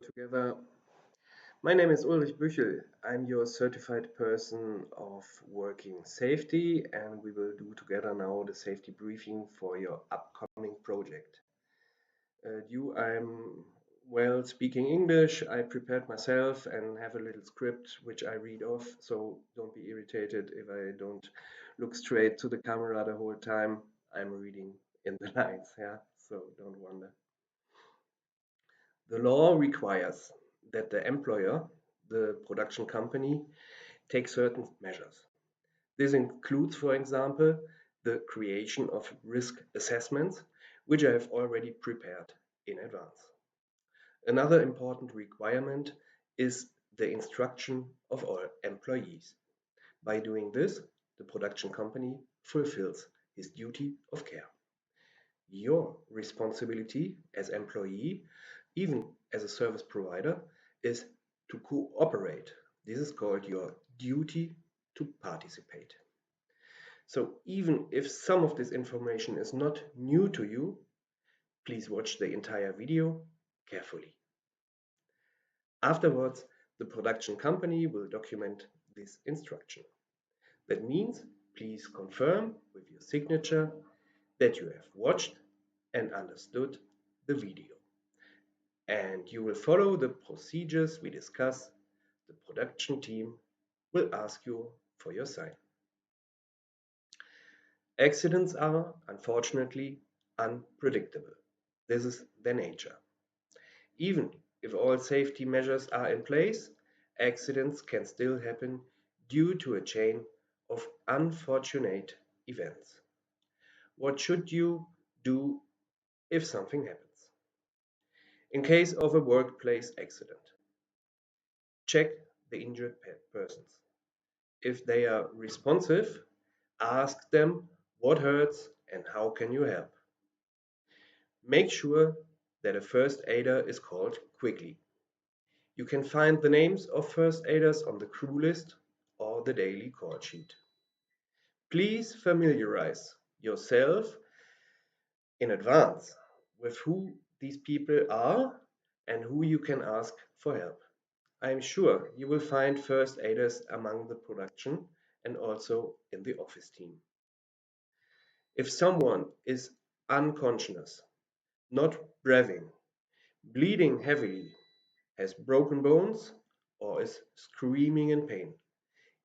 together. My name is Ulrich Büchel. I'm your certified person of working safety, and we will do together now the safety briefing for your upcoming project. I'm well speaking English. I prepared myself and have a little script which I read off, so don't be irritated if I don't look straight to the camera the whole time. I'm reading in the lines, yeah, so don't wonder. The law requires that the employer, the production company, take certain measures. This includes, for example, the creation of risk assessments, which I have already prepared in advance. Another important requirement is the instruction of all employees. By doing this, the production company fulfills his duty of care. Your responsibility as employee, even as a service provider, is to cooperate. This is called your duty to participate. So even if some of this information is not new to you, please watch the entire video carefully. Afterwards, the production company will document this instruction. That means please confirm with your signature that you have watched and understood the video. And you will follow the procedures we discuss. The production team will ask you for your sign. Accidents are, unfortunately, unpredictable. This is their nature. Even if all safety measures are in place, accidents can still happen due to a chain of unfortunate events. What should you do if something happens? In case of a workplace accident, check the injured persons. If they are responsive, ask them what hurts and how can you help. Make sure that a first aider is called quickly. You can find the names of first aiders on the crew list or the daily call sheet. Please familiarize yourself in advance with who these people are and who you can ask for help. I am sure you will find first aiders among the production and also in the office team. If someone is unconscious, not breathing, bleeding heavily, has broken bones, or is screaming in pain,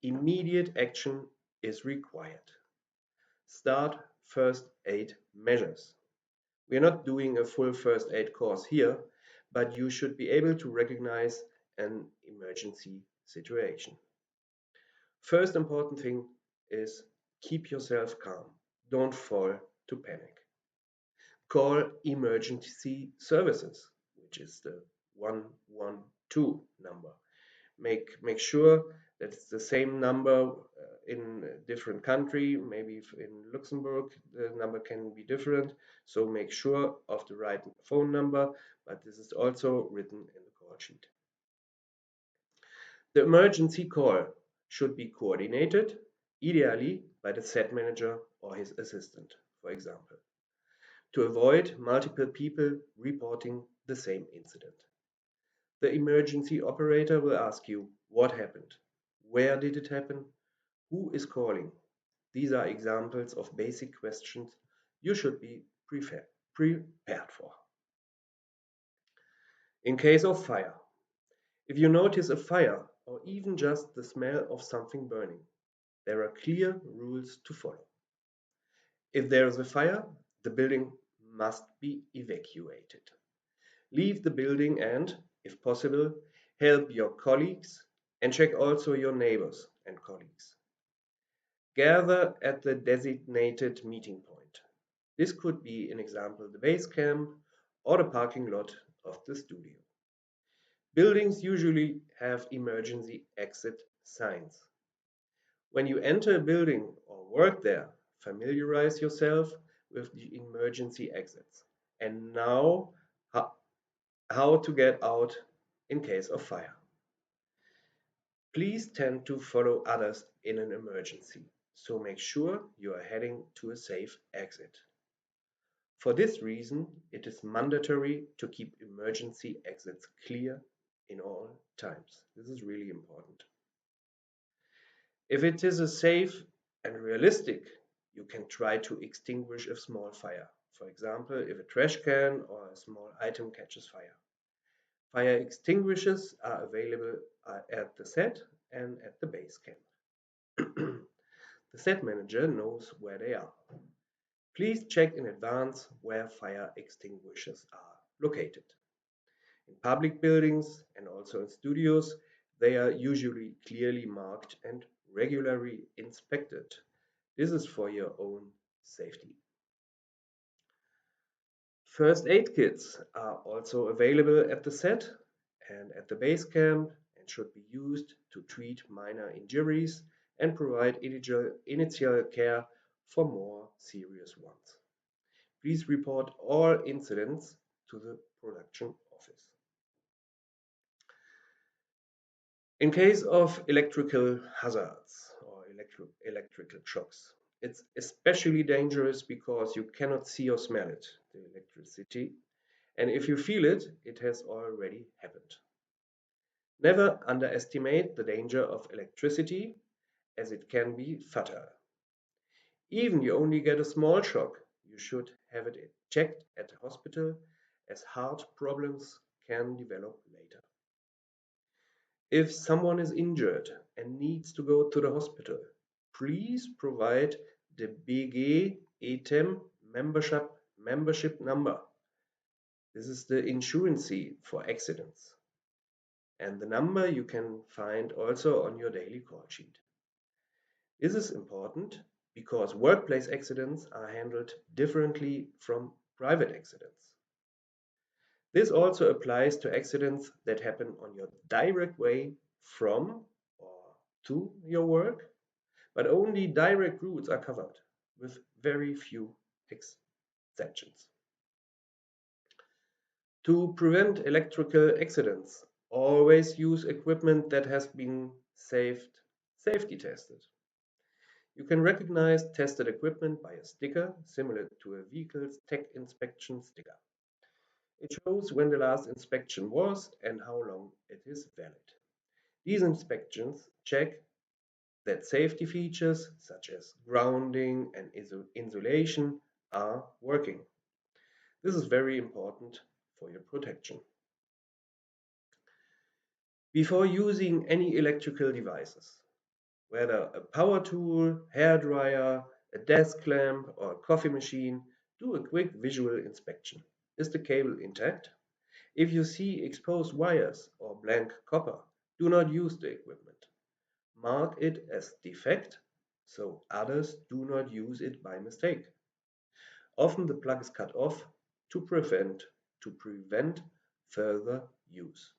immediate action is required. Start first aid measures. We are not doing a full first aid course here, but you should be able to recognize an emergency situation. First important thing is keep yourself calm. Don't fall to panic. Call emergency services, which is the 112 number. Make sure that it's the same number in a different country. Maybe in Luxembourg the number can be different, so make sure of the right phone number, but this is also written in the call sheet. The emergency call should be coordinated, ideally by the set manager or his assistant, for example, to avoid multiple people reporting the same incident. The emergency operator will ask you what happened, where did it happen, who is calling. These are examples of basic questions you should be prepared for. In case of fire, if you notice a fire or even just the smell of something burning, there are clear rules to follow. If there is a fire, the building must be evacuated. Leave the building and, if possible, help your colleagues and check also your neighbors and colleagues. Gather at the designated meeting point. This could be, an example, the base camp or the parking lot of the studio. Buildings usually have emergency exit signs. When you enter a building or work there, familiarize yourself with the emergency exits and now how to get out in case of fire. Please tend to follow others in an emergency, so make sure you are heading to a safe exit. For this reason, it is mandatory to keep emergency exits clear in all times. This is really important. If it is a safe and realistic, you can try to extinguish a small fire. For example, if a trash can or a small item catches fire. Fire extinguishers are available at the set and at the base camp. The set manager knows where they are. Please check in advance where fire extinguishers are located. In public buildings and also in studios, they are usually clearly marked and regularly inspected. This is for your own safety. First aid kits are also available at the set and at the base camp and should be used to treat minor injuries and provide initial care for more serious ones. Please report all incidents to the production office. In case of electrical hazards or electrical shocks, it's especially dangerous because you cannot see or smell it, the electricity, and if you feel it, it has already happened. Never underestimate the danger of electricity, as it can be fatal. Even you only get a small shock, you should have it checked at the hospital, as heart problems can develop later. If someone is injured and needs to go to the hospital, please provide the BG ETEM membership number. This is the insurance for accidents. And the number you can find also on your daily call sheet. This is important because workplace accidents are handled differently from private accidents. This also applies to accidents that happen on your direct way from or to your work, but only direct routes are covered, with very few exceptions. To prevent electrical accidents, always use equipment that has been safety tested. You can recognize tested equipment by a sticker similar to a vehicle's tech inspection sticker. It shows when the last inspection was and how long it is valid. These inspections check that safety features such as grounding and insulation are working. This is very important for your protection. Before using any electrical devices, whether a power tool, hair dryer, a desk lamp, or a coffee machine, do a quick visual inspection. Is the cable intact? If you see exposed wires or blank copper, do not use the equipment. Mark it as defect so others do not use it by mistake. Often the plug is cut off to prevent further use.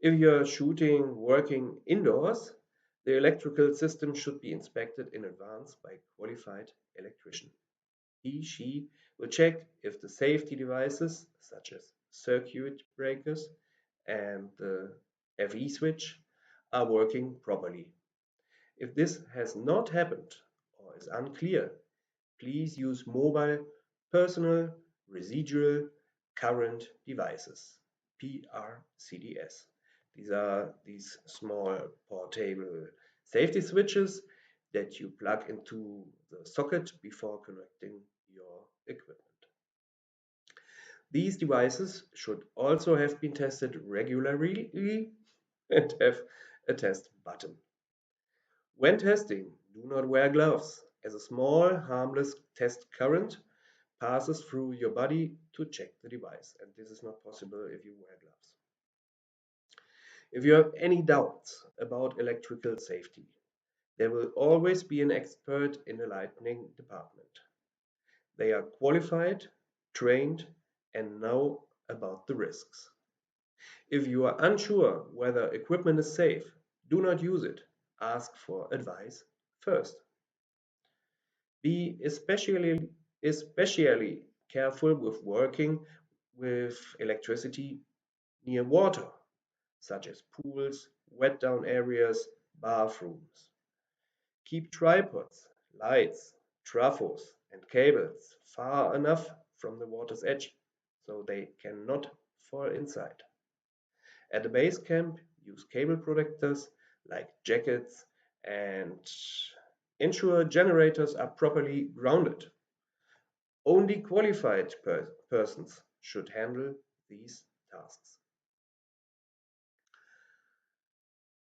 If you're shooting working indoors, the electrical system should be inspected in advance by a qualified electrician. She will check if the safety devices, such as circuit breakers and the FE switch, are working properly. If this has not happened or is unclear, please use mobile personal residual current devices, PRCDS. These are these small portable safety switches that you plug into the socket before connecting your equipment. These devices should also have been tested regularly and have a test button. When testing, do not wear gloves, as a small harmless test current passes through your body to check the device, and this is not possible if you wear gloves. If you have any doubts about electrical safety, there will always be an expert in the lighting department. They are qualified, trained, and know about the risks. If you are unsure whether equipment is safe, do not use it. Ask for advice first. Be especially careful with working with electricity near water, such as pools, wet down areas, bathrooms. Keep tripods, lights, trafos, and cables far enough from the water's edge so they cannot fall inside. At the base camp, use cable protectors like jackets and ensure generators are properly grounded. Only qualified persons should handle these tasks.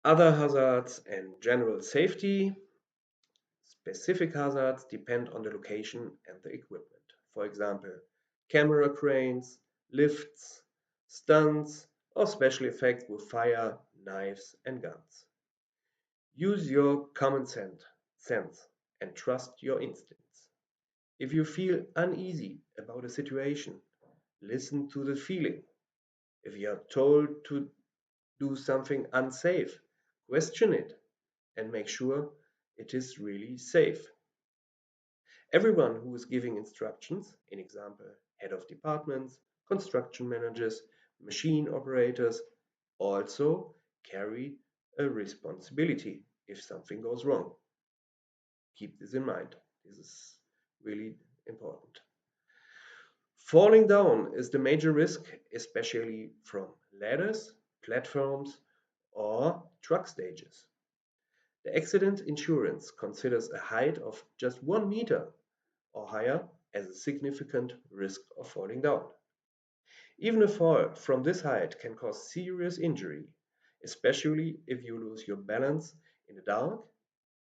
Other hazards and general safety. Specific hazards depend on the location and the equipment. For example, camera cranes, lifts, stunts, or special effects with fire, knives, and guns. Use your common sense and trust your instincts. If you feel uneasy about a situation, listen to the feeling. If you are told to do something unsafe, question it and make sure it is really safe. Everyone who is giving instructions, in example, head of departments, construction managers, machine operators, also carry a responsibility if something goes wrong. Keep this in mind. This is really important. Falling down is the major risk, especially from ladders, platforms, or truck stages. The accident insurance considers a height of just 1 meter or higher as a significant risk of falling down. Even a fall from this height can cause serious injury, especially if you lose your balance in the dark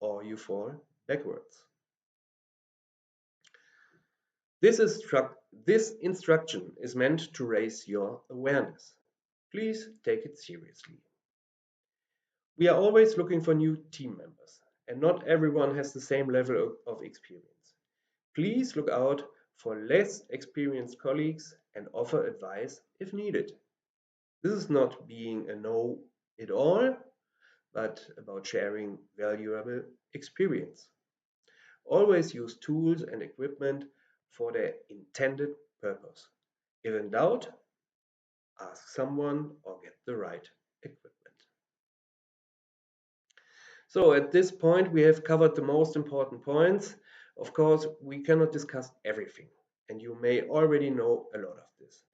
or you fall backwards. This instruction is meant to raise your awareness. Please take it seriously. We are always looking for new team members, and not everyone has the same level of experience. Please look out for less experienced colleagues and offer advice if needed. This is not being a know it all, but about sharing valuable experience. Always use tools and equipment for their intended purpose. If in doubt, ask someone or get the right equipment. So at this point, we have covered the most important points. Of course, we cannot discuss everything, and you may already know a lot of this.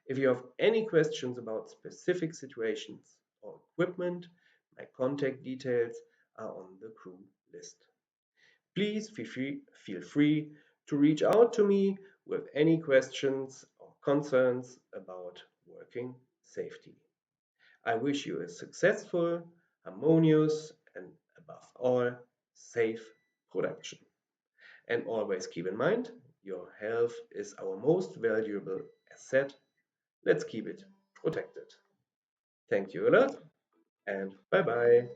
If you have any questions about specific situations or equipment, my contact details are on the crew list. Please feel free to reach out to me with any questions or concerns about working safety. I wish you a successful, harmonious, and above all, safe production. And always keep in mind, your health is our most valuable asset. Let's keep it protected. Thank you a lot, and bye bye.